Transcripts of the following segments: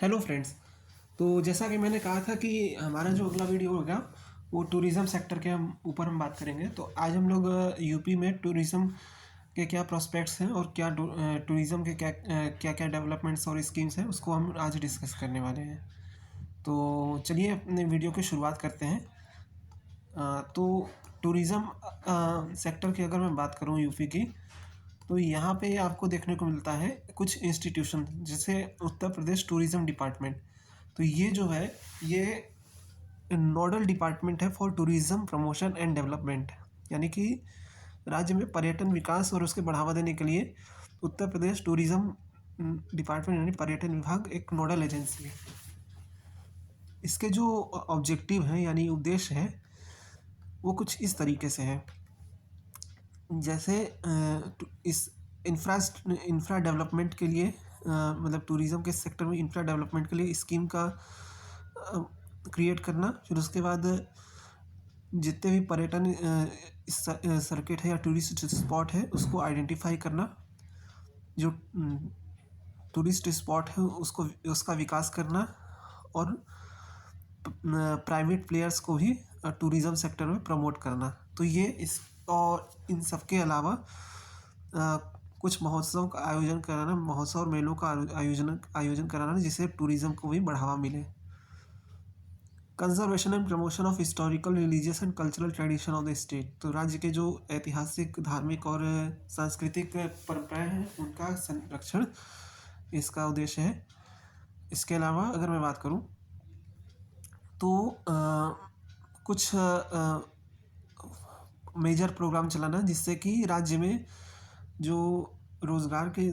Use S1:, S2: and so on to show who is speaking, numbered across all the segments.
S1: Hello friends. तो जैसा कि मैंने कहा था कि हमारा जो अगला वीडियो होगा वो टूरिज़्म सेक्टर के ऊपर हम बात करेंगे। तो आज हम लोग यूपी में टूरिज़्म के क्या प्रोस्पेक्ट्स हैं और क्या टूरिज़्म के क्या क्या डेवलपमेंट्स और स्कीम्स हैं उसको हम आज डिस्कस करने वाले हैं। तो चलिए अपने वीडियो की शुरुआत करते हैं। तो टूरिज़्म सेक्टर की अगर मैं बात करूं यूपी की, तो यहाँ पे आपको देखने को मिलता है कुछ इंस्टीट्यूशन, जैसे उत्तर प्रदेश टूरिज़्म डिपार्टमेंट। तो ये जो है ये नोडल डिपार्टमेंट है for tourism promotion and development, यानी कि राज्य में पर्यटन विकास और उसके बढ़ावा देने के लिए उत्तर प्रदेश टूरिज़्म डिपार्टमेंट यानी पर्यटन विभाग एक नोडल एजेंसी है। इसके जो ऑब्जेक्टिव हैं यानी उद्देश्य हैं वो कुछ इस तरीके से है। जैसे इस इंफ्रा डेवलपमेंट के लिए, मतलब टूरिज़्म के सेक्टर में इंफ्रा डेवलपमेंट के लिए स्कीम का क्रिएट करना। फिर उसके बाद जितने भी पर्यटन सर्किट है या टूरिस्ट स्पॉट है उसको आइडेंटिफाई करना, जो टूरिस्ट स्पॉट है उसको उसका विकास करना, और प्राइवेट प्लेयर्स को भी टूरिज़्म सेक्टर में प्रमोट करना। तो ये इस और इन सब के अलावा कुछ महोत्सव का आयोजन कराना, महोत्सव और मेलों का आयोजन कराना जिससे टूरिज़्म को भी बढ़ावा मिले। Conservation and promotion of historical, religious and cultural tradition of the state. तो राज्य के जो ऐतिहासिक, धार्मिक और सांस्कृतिक परंपराएं हैं उनका संरक्षण इसका उद्देश्य है। इसके अलावा अगर मैं बात करूं तो कुछ मेजर प्रोग्राम चलाना जिससे कि राज्य में जो रोज़गार की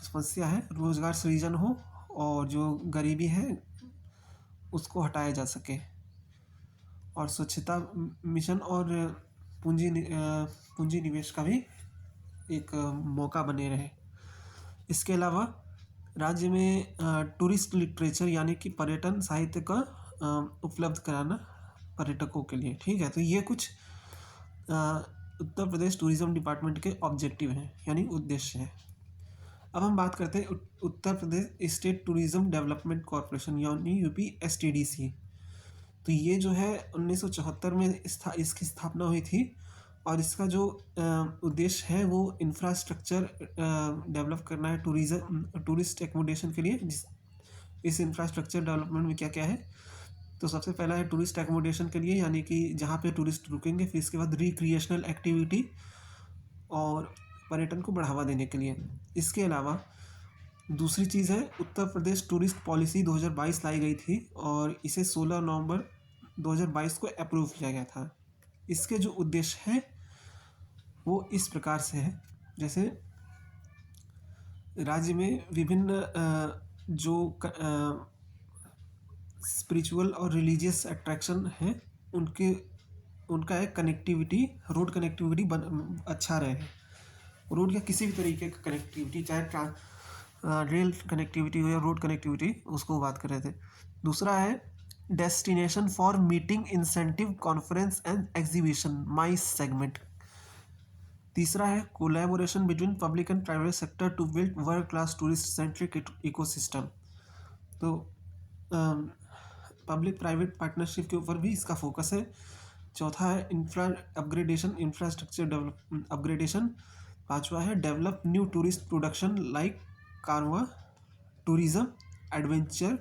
S1: समस्या है, रोज़गार सृजन हो और जो गरीबी है उसको हटाया जा सके, और स्वच्छता मिशन और पूंजी निवेश का भी एक मौका बने रहे। इसके अलावा राज्य में टूरिस्ट लिटरेचर यानी कि पर्यटन साहित्य का उपलब्ध कराना पर्यटकों के लिए। ठीक है, तो ये कुछ उत्तर प्रदेश टूरिज़्म डिपार्टमेंट के ऑब्जेक्टिव हैं यानी उद्देश्य हैं। अब हम बात करते हैं Uttar Pradesh state tourism development corporation यानी यूपी STDC। तो ये जो है 1974 में इसकी स्थापना हुई थी, और इसका जो उद्देश्य है वो इंफ्रास्ट्रक्चर डेवलप करना है टूरिस्ट एकोमोडेशन के लिए। इस इंफ्रास्ट्रक्चर डेवलपमेंट में क्या क्या है, तो सबसे पहला है टूरिस्ट एकोमोडेशन के लिए, यानी कि जहाँ पे टूरिस्ट रुकेंगे। फिर इसके बाद रिक्रिएशनल एक्टिविटी और पर्यटन को बढ़ावा देने के लिए। इसके अलावा दूसरी चीज़ है उत्तर प्रदेश टूरिस्ट पॉलिसी 2022 लाई गई थी, और इसे 16 नवंबर 2022 को अप्रूव किया गया था। इसके जो उद्देश्य है वो इस प्रकार से है। जैसे राज्य में विभिन्न जो स्पिरिचुअल और रिलीजियस अट्रैक्शन है उनका एक कनेक्टिविटी, रोड कनेक्टिविटी अच्छा रहे। रोड या किसी भी तरीके का कनेक्टिविटी, चाहे रेल कनेक्टिविटी हो या रोड कनेक्टिविटी, उसको बात कर रहे थे। दूसरा है destination for meeting, incentive, conference and exhibition, MICE segment. तीसरा है collaboration between public and private sector to build world class tourist centric ecosystem. तो पब्लिक प्राइवेट पार्टनरशिप के ऊपर भी इसका फोकस है। चौथा है इंफ्रास्ट्रक्चर डेवलप अपग्रेडेशन। पांचवा है develop new tourist production like caravan tourism, adventure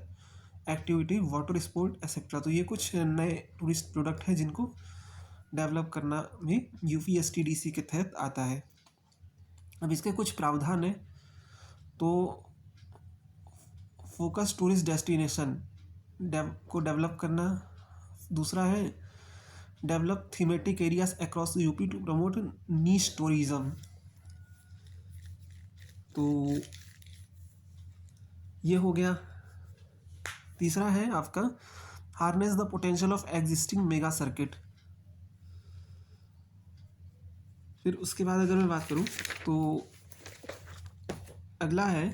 S1: activity, water sport etcetera. तो ये कुछ नए टूरिस्ट प्रोडक्ट हैं जिनको डेवलप करना भी यूपी STDC के तहत आता है। अब इसके कुछ प्रावधान है। तो फोकस टूरिस्ट डेस्टिनेशन को डेवलप करना। दूसरा है develop thematic areas across UP to promote niche tourism. तो ये हो गया। तीसरा है आपका harness the potential of existing mega circuit. फिर उसके बाद अगर मैं बात करूं तो अगला है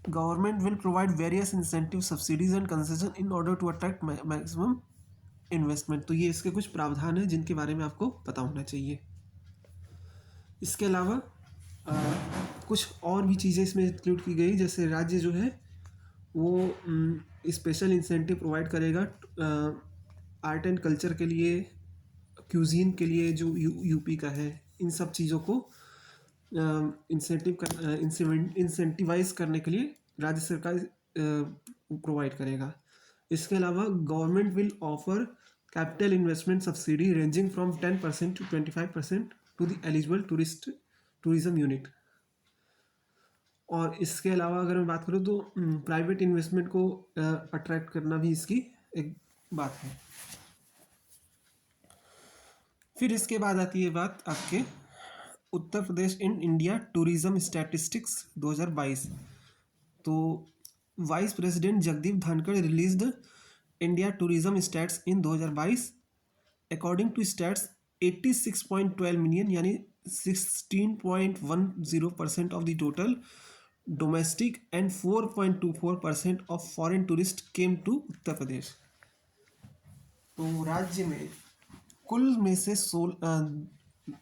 S1: government will provide various incentive, subsidies and concession in order to attract maximum investment. तो ये इसके कुछ प्रावधान हैं जिनके बारे में आपको पता होना चाहिए। इसके अलावा कुछ और भी चीज़ें इसमें इंक्लूड की गई, जैसे राज्य जो है वो स्पेशल इंसेंटिव प्रोवाइड करेगा आर्ट एंड कल्चर के लिए, क्यूजीन के लिए जो यूपी का है, इन सब चीज़ों को इंसेंटिवाइज करने के लिए राज्य सरकार प्रोवाइड करेगा। इसके अलावा government will offer capital investment subsidy ranging from 10% to 25% to the eligible tourism unit. और इसके अलावा अगर मैं बात करूँ तो प्राइवेट इन्वेस्टमेंट को अट्रैक्ट करना भी इसकी एक बात है। फिर इसके बाद आती है बात आपके Uttar Pradesh in India tourism statistics 2022। तो vice president Jagdeep Dhankhar released India tourism stats in 2022। According to stats 86.12 million यानी 16.10% of the total domestic and 4.24% of foreign tourist came to Uttar Pradesh. तो राज्य में कुल में से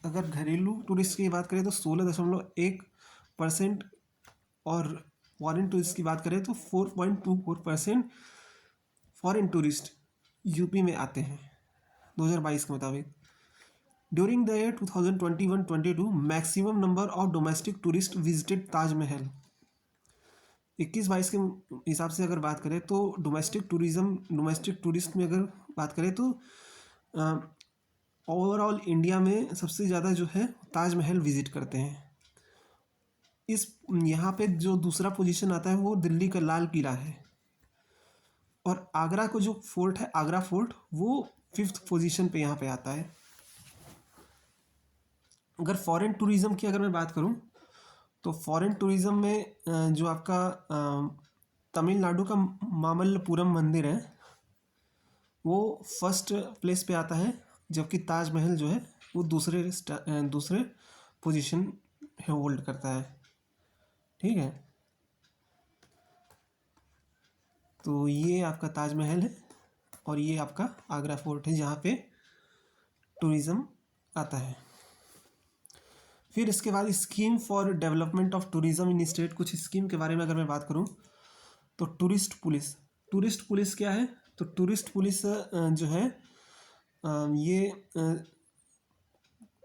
S1: अगर घरेलू टूरिस्ट की बात करें तो 16.1%, और फॉरेन टूरिस्ट की बात करें तो 4.24% फॉरेन टूरिस्ट यूपी में आते हैं 2022 के मुताबिक। During the year 2021-22 maximum number of domestic tourist visited Taj Mahal. 21-22 के हिसाब से अगर बात करें तो डोमेस्टिक टूरिस्ट में अगर बात करें तो ओवरऑल इंडिया में सबसे ज़्यादा जो है ताजमहल विजिट करते हैं। यहाँ पे जो दूसरा पोजीशन आता है वो दिल्ली का लाल किला है, और आगरा को जो फोर्ट है आगरा फोर्ट वो 5th पोजीशन पे यहाँ पे आता है। अगर फॉरेन टूरिज़्म की अगर मैं बात करूँ तो फॉरेन टूरिज़्म में जो आपका तमिलनाडु का मामल्लपुरम मंदिर है वो फर्स्ट प्लेस पे आता है, जबकि ताजमहल जो है वो दूसरे पोजीशन होल्ड करता है। ठीक है, तो ये आपका ताजमहल है और ये आपका आगरा फोर्ट है जहाँ पे टूरिज़्म आता है। फिर इसके बाद scheme for development of tourism in state. कुछ स्कीम के बारे में अगर मैं बात करूँ तो टूरिस्ट पुलिस क्या है? तो टूरिस्ट पुलिस जो है ये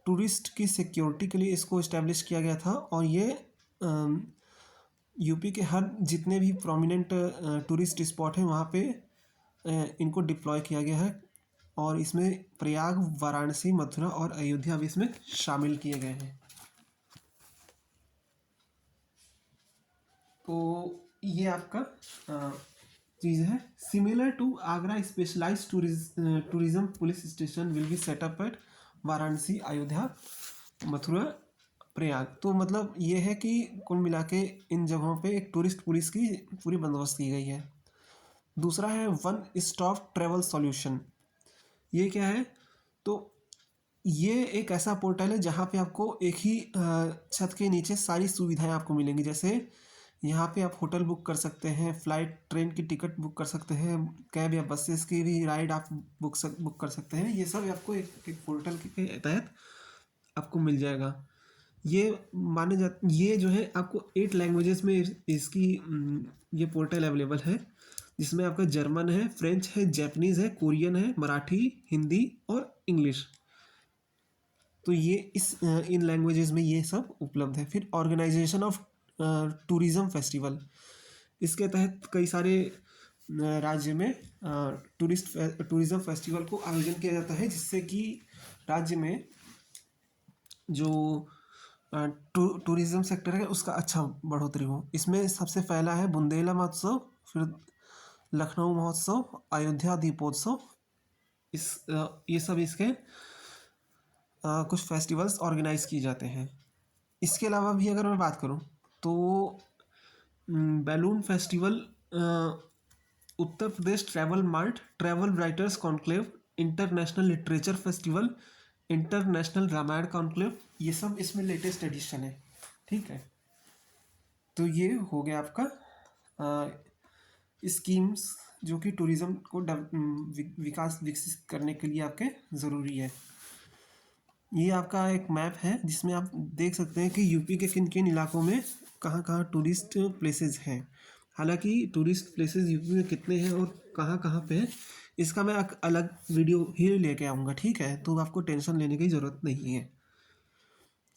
S1: टूरिस्ट की सिक्योरिटी के लिए इसको इस्टेब्लिश किया गया था, और ये यूपी के हर जितने भी प्रोमिनेंट टूरिस्ट स्पॉट हैं वहाँ पे इनको डिप्लॉय किया गया है, और इसमें प्रयाग, वाराणसी, मथुरा और अयोध्या भी इसमें शामिल किए गए हैं। तो ये आपका चीज़ है। Similar to Agra specialised tourism police station will be set up at Varanasi, Ayodhya, Mathura, Prayag. तो मतलब ये है कि कुल मिला के इन जगहों पे एक टूरिस्ट पुलिस की पूरी बंदोबस्त की गई है। दूसरा है वन स्टॉप ट्रैवल सॉल्यूशन। ये क्या है? तो ये एक ऐसा पोर्टल है जहाँ पे आपको एक ही छत के नीचे सारी सुविधाएं आपको मिलेंगी। जैसे यहाँ पे आप होटल बुक कर सकते हैं, फ्लाइट ट्रेन की टिकट बुक कर सकते हैं, कैब या बसेस की भी राइड आप बुक कर सकते हैं। ये सब आपको एक पोर्टल के तहत आपको मिल जाएगा। ये जो है आपको 8 लैंग्वेजेस में इसकी ये पोर्टल अवेलेबल है, जिसमें आपका जर्मन है, फ्रेंच है, जापानीज़ है, कोरियन है, मराठी, हिंदी और इंग्लिश। तो ये इन लैंग्वेजेस में ये सब उपलब्ध है। फिर ऑर्गेनाइजेशन ऑफ टूरिज़्म फेस्टिवल, इसके तहत कई सारे राज्य में टूरिज़्म फेस्टिवल को आयोजन किया जाता है, जिससे कि राज्य में जो टूरिज़्म सेक्टर है उसका अच्छा बढ़ोतरी हो। इसमें सबसे पहला है बुंदेला महोत्सव, फिर लखनऊ महोत्सव, अयोध्या दीपोत्सव। ये सब इसके कुछ फेस्टिवल्स ऑर्गेनाइज किए जाते हैं। इसके अलावा भी अगर मैं बात करूं तो balloon festival, Uttar Pradesh travel mart, travel writers conclave, international literature festival, international Ramayana conclave, ये सब इसमें लेटेस्ट एडिशन है। ठीक है, तो ये हो गया आपका स्कीम्स जो कि टूरिज़्म को विकसित करने के लिए आपके ज़रूरी है। ये आपका एक मैप है जिसमें आप देख सकते हैं कि यूपी के किन किन इलाकों में कहाँ कहाँ टूरिस्ट प्लेसेस हैं। हालांकि टूरिस्ट प्लेसेस यूपी में कितने हैं और कहाँ कहाँ पे हैं, इसका मैं एक अलग वीडियो ही लेके आऊँगा, ठीक है, तो आपको टेंशन लेने की ज़रूरत नहीं है।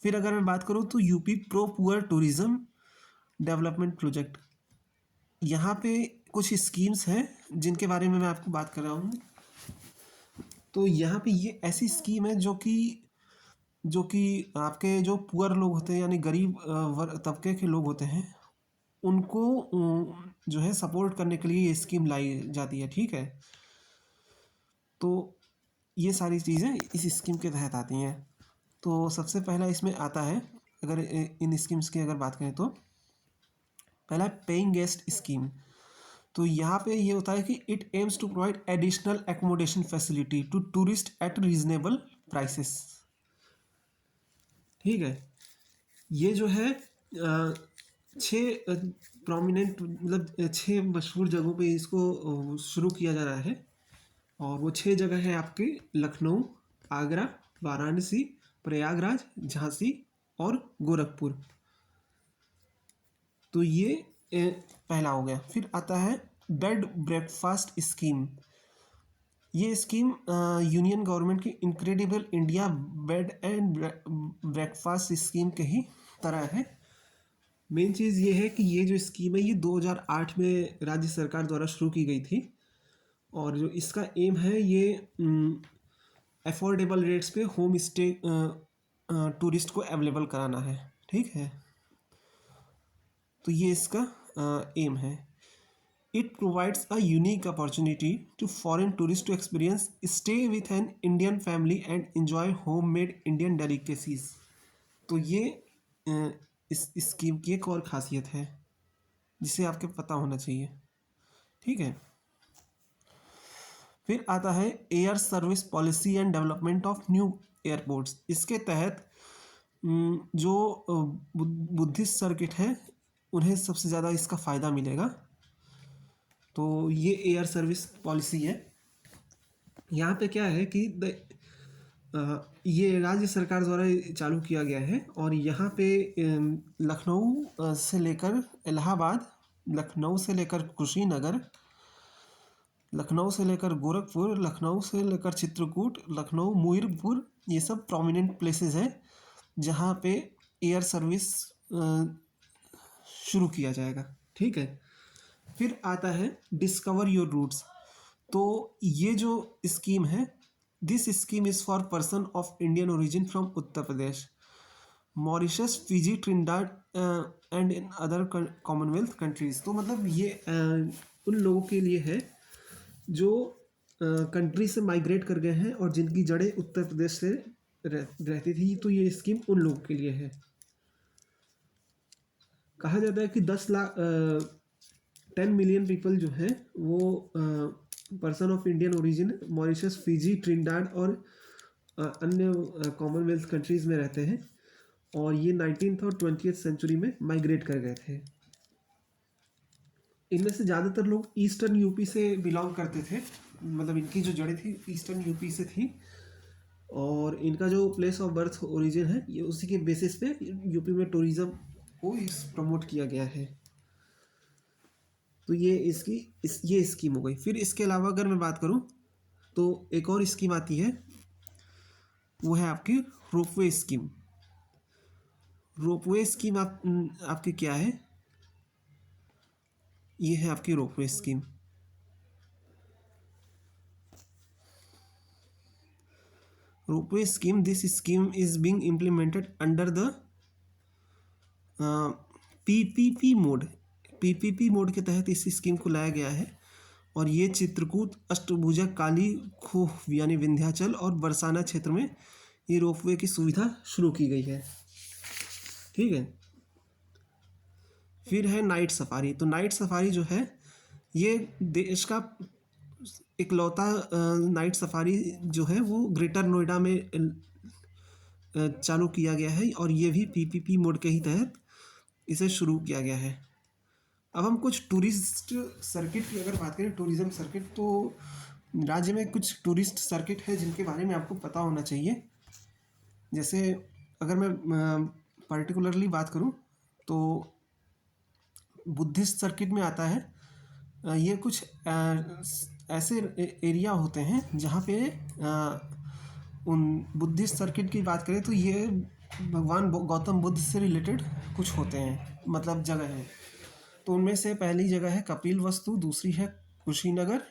S1: फिर अगर मैं बात करूँ तो UP pro poor tourism development project, यहाँ पे कुछ स्कीम्स हैं जिनके बारे में मैं आपको बात कर रहा हूँ। तो यहाँ पे ये ऐसी स्कीम है जो कि आपके जो पुअर लोग होते हैं यानी गरीब वर्ग तबके के लोग होते हैं, उनको जो है सपोर्ट करने के लिए ये स्कीम लाई जाती है, ठीक है। तो ये सारी चीज़ें इस स्कीम के तहत आती हैं। तो सबसे पहला इसमें आता है, अगर इन स्कीम्स की अगर बात करें तो पहला है पेइंग गेस्ट स्कीम। तो यहाँ पे ये होता है कि it aims to provide additional accommodation facility to tourist at reasonable prices, ठीक है। ये जो है छः प्रोमिनेंट मतलब छः मशहूर जगहों पे इसको शुरू किया जा रहा है। और वो छः जगह है आपके लखनऊ, आगरा, वाराणसी, प्रयागराज, झांसी और गोरखपुर। तो ये पहला हो गया। फिर आता है बेड ब्रेकफास्ट स्कीम। ये स्कीम यूनियन गवर्नमेंट की incredible India bed and breakfast scheme के ही तरह है। मेन चीज़ ये है कि ये जो स्कीम है ये 2008 में राज्य सरकार द्वारा शुरू की गई थी। और जो इसका एम है ये अफोर्डेबल रेट्स पे होम स्टे टूरिस्ट को अवेलेबल कराना है, ठीक है। तो ये इसका एम है। It provides a unique opportunity to foreign tourist to experience stay with an Indian family and enjoy home made Indian delicacies. तो ये इस स्कीम की एक और खासियत है जिसे आपको पता होना चाहिए, ठीक है। फिर आता है air service policy and development of new airports. इसके तहत जो बुद्धिस्ट सर्किट है उन्हें सबसे ज़्यादा इसका फ़ायदा मिलेगा। तो ये एयर सर्विस पॉलिसी है। यहाँ पे क्या है कि ये राज्य सरकार द्वारा चालू किया गया है। और यहाँ पे लखनऊ से लेकर इलाहाबाद, लखनऊ से लेकर कुशीनगर, लखनऊ से लेकर गोरखपुर, लखनऊ से लेकर चित्रकूट, लखनऊ मुईरपुर, ये सब प्रोमिनेंट प्लेसेस हैं जहाँ पे एयर सर्विस शुरू किया जाएगा, ठीक है। फिर आता है डिस्कवर योर रूट्स। तो ये जो स्कीम है, this scheme is for person of Indian origin from Uttar Pradesh, Mauritius, Fiji, Trinidad and in other Commonwealth countries. तो मतलब ये उन लोगों के लिए है जो कंट्री से माइग्रेट कर गए हैं और जिनकी जड़ें उत्तर प्रदेश से रहती थी। तो ये स्कीम उन लोगों के लिए है। कहा जाता है कि 10 मिलियन पीपल जो है वो person of Indian origin Mauritius, Fiji, Trinidad और अन्य कॉमनवेल्थ कंट्रीज़ में रहते हैं। और ये 19th और 20th सेंचुरी में माइग्रेट कर गए थे। इनमें से ज़्यादातर लोग ईस्टर्न यूपी से बिलोंग करते थे, मतलब इनकी जो जड़ें थी ईस्टर्न यूपी से थी। और इनका जो प्लेस ऑफ बर्थ ओरिजिन है ये उसी के बेसिस पे यूपी में टूरिज़्म को प्रमोट किया गया है। तो ये ये स्कीम हो गई। फिर इसके अलावा अगर मैं बात करूँ तो एक और स्कीम आती है, वो है आपकी रोपवे स्कीम। रोपवे स्कीम आपकी क्या है, ये है आपकी ropeway scheme. Ropeway scheme, this scheme is being implemented under the PPP mode. PPP mode के तहत इस स्कीम को लाया गया है। और ये चित्रकूट, अष्टभुजा, काली खोह यानी विंध्याचल और बरसाना क्षेत्र में ये रोपवे की सुविधा शुरू की गई है, ठीक है। फिर है नाइट सफारी। तो नाइट सफारी जो है ये देश का इकलौता नाइट सफारी जो है वो ग्रेटर नोएडा में चालू किया गया है। और ये भी पीपीपी मोड के ही तहत इसे शुरू किया गया है। अब हम कुछ टूरिस्ट सर्किट की अगर बात करें, टूरिज़्म सर्किट, तो राज्य में कुछ टूरिस्ट सर्किट है जिनके बारे में आपको पता होना चाहिए। जैसे अगर मैं पर्टिकुलरली बात करूं तो बुद्धिस्ट सर्किट में आता है, ये कुछ ऐसे एरिया होते हैं जहाँ पे उन बुद्धिस्ट सर्किट की बात करें तो ये भगवान गौतम बुद्ध से रिलेटेड कुछ होते हैं, मतलब जगह है। तो उनमें से पहली जगह है कपिल वस्तु, दूसरी है कुशीनगर,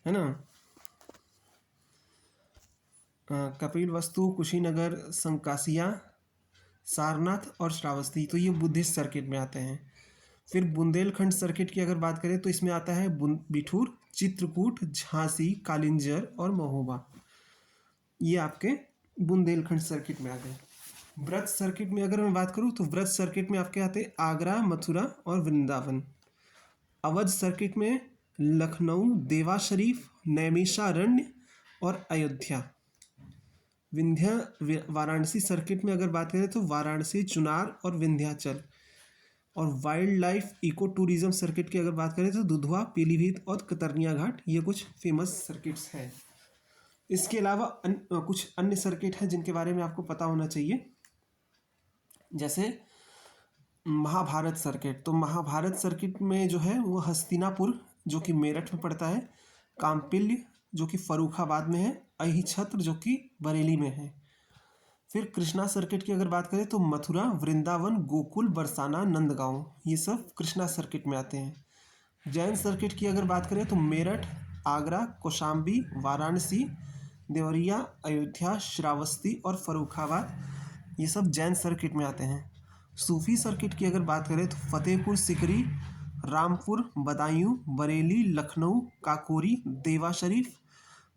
S1: है ना, कपिल वस्तु, कुशीनगर, संकासिया, सारनाथ और श्रावस्ती। तो ये बुद्धिस्ट सर्किट में आते हैं। फिर बुंदेलखंड सर्किट की अगर बात करें तो इसमें आता है बिठूर, चित्रकूट, झांसी, कालिंजर और महोबा। ये आपके बुंदेलखंड सर्किट में आ गए। व्रत सर्किट में अगर मैं बात करूं तो व्रत सर्किट में आपके आते हैं आगरा, मथुरा और वृंदावन। अवध सर्किट में लखनऊ, देवा शरीफ, नैमिषारण्य और अयोध्या। विंध्य वाराणसी सर्किट में अगर बात करें तो वाराणसी, चुनार और विंध्याचल। और wild life eco tourism circuit की अगर बात करें तो दुधवा, पीलीभीत और कतरनिया घाट, ये कुछ फेमस सर्किट्स हैं। इसके अलावा कुछ अन्य सर्किट हैं जिनके बारे में आपको पता होना चाहिए, जैसे महाभारत सर्किट। तो महाभारत सर्किट में जो है वो हस्तिनापुर जो कि मेरठ में पड़ता है, काम्पिल्य जो कि फर्रुखाबाद में है, अहिछत्र जो कि बरेली में है। फिर कृष्णा सर्किट की अगर बात करें तो मथुरा, वृंदावन, गोकुल, बरसाना, नंदगांव, ये सब कृष्णा सर्किट में आते हैं। जैन सर्किट की अगर बात करें तो मेरठ, आगरा, कौशाम्बी, वाराणसी, देवरिया, अयोध्या, श्रावस्ती और फर्रुखाबाद, ये सब जैन सर्किट में आते हैं। सूफी सर्किट की अगर बात करें तो फतेहपुर सिकरी, रामपुर, बदायूं, बरेली, लखनऊ, काकोरी, देवा शरीफ,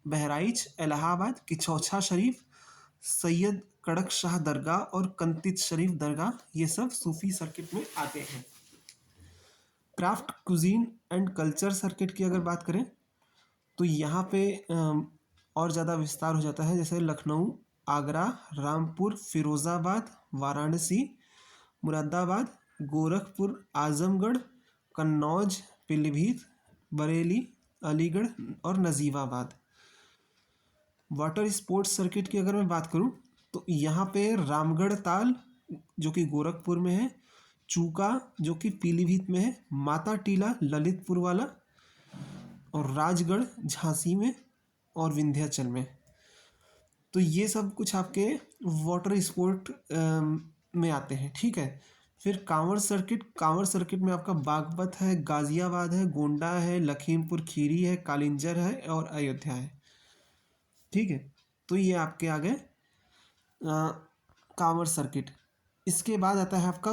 S1: बहराइच, इलाहाबाद, किचौछा शरीफ, सैयद कड़क शाह दरगाह और कंतित शरीफ दरगाह, ये सब सूफी सर्किट में आते हैं। Craft, cuisine and culture circuit की अगर बात करें तो यहाँ पे और ज़्यादा विस्तार हो जाता है, जैसे लखनऊ, आगरा, रामपुर, फिरोज़ाबाद, वाराणसी, मुरादाबाद, गोरखपुर, आजमगढ़, कन्नौज, पीलीभीत, बरेली, अलीगढ़ और नजीबाबाद। वाटर स्पोर्ट्स सर्किट की अगर मैं बात करूं तो यहाँ पे रामगढ़ ताल जो कि गोरखपुर में है, चूका जो कि पीलीभीत में है, माता टीला ललितपुर वाला, और राजगढ़ झांसी में और विंध्याचल में। तो ये सब कुछ आपके वाटर स्पोर्ट में आते हैं, ठीक है। फिर कांवड़ सर्किट में आपका बागपत है, गाजियाबाद है, गोंडा है, लखीमपुर खीरी है, कालिंजर है और अयोध्या है, ठीक है। तो ये आपके आ गए कांवड़ सर्किट। इसके बाद आता है आपका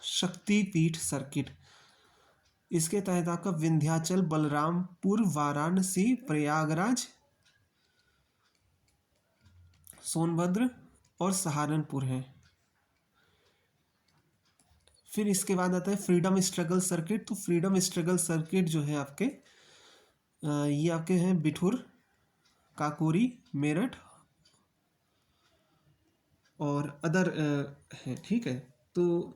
S1: शक्तिपीठ सर्किट। इसके तहत आपका विंध्याचल, बलरामपुर, वाराणसी, प्रयागराज, सोनभद्र और सहारनपुर है। फिर इसके बाद आता है फ्रीडम स्ट्रगल सर्किट। तो फ्रीडम स्ट्रगल सर्किट जो है आपके ये आपके हैं बिठूर, काकोरी, मेरठ और अदर है, ठीक है। तो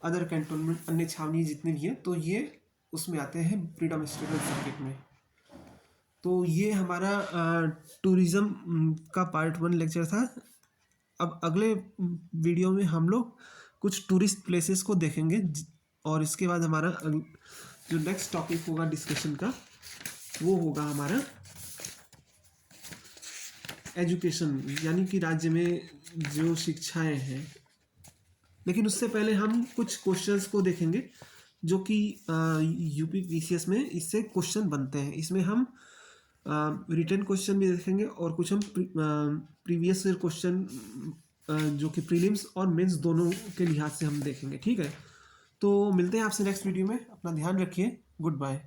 S1: अदर कैंटोनमेंट, अन्य छावनी जितने भी हैं, तो ये उसमें आते हैं फ्रीडम स्ट्रगल सर्किट में। तो ये हमारा टूरिज़्म का पार्ट 1 लेक्चर था। अब अगले वीडियो में हम लोग कुछ टूरिस्ट प्लेसेस को देखेंगे और इसके बाद हमारा जो नेक्स्ट टॉपिक होगा डिस्कशन का वो होगा हमारा एजुकेशन, यानी कि राज्य में जो शिक्षाएं हैं। लेकिन उससे पहले हम कुछ क्वेश्चंस को देखेंगे जो कि यूपी पीसीएस में इससे क्वेश्चन बनते हैं। इसमें हम रिटन क्वेश्चन भी देखेंगे और कुछ हम प्रीवियस ईयर क्वेश्चन जो कि प्रीलिम्स और मेंस दोनों के लिहाज से हम देखेंगे, ठीक है। तो मिलते हैं आपसे नेक्स्ट वीडियो में। अपना ध्यान रखिए। Good bye.